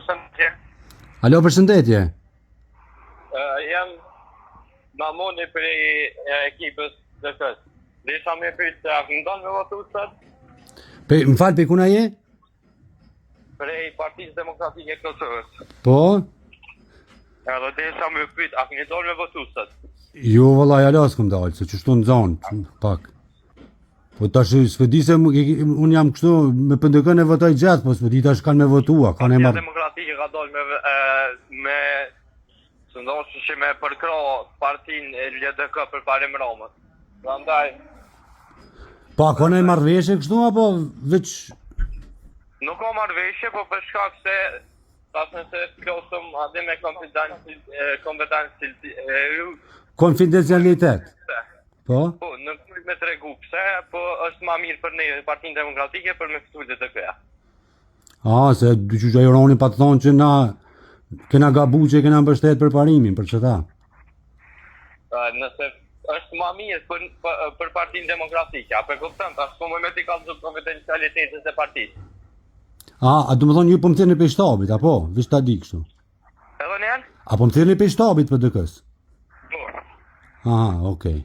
përshëndetje. Alo, përshëndetje. Jam Mamoni prej ekipës DK-s. Dhe isha me pyet se a ndonë me votu sot Më falë, pe kuna je? prej Partisë Demokratike e Kosovës. Po? Edhe dhe isha me pyet a ndonë me votu sot. Jo, valla, ja lasë këm dalë, se që shtu në zonë, pak. Po tash, s'pe di se unë jam kështu, me PNDK-n e votoj gjatë, po s'pe di tash kanë me votua, kanë e Partia marrë. Demokratike ka dalë me së ndoshtë që me përkro partinë e LDK për parim Romës. Prandaj Pa, kanë e marrëveshje kështu, apo veç... nuk ka marrëveshje, po për shkak se pasën se flosëm adhe me Konfidencialitet. Po? Po, nuk mund me tregu pse, po është ma mirë për ne Partinë Demokratike për me fitu DK-ja. Se që Gjajroni pa të thonë që na kena gabu që kena mbështet për parimin, për që ta. Nëse është ma mirë për Partinë Demokratike, a për kuptëm, ta shku me t'i kalëzu konfidencialitetës e partisë. A du më thonë ju po më thirrni pe shtabit, apo? Vish ta di kështu. Edhe njën? A po më thirrni pe shtabit për DK-s? Po. Aha, okej.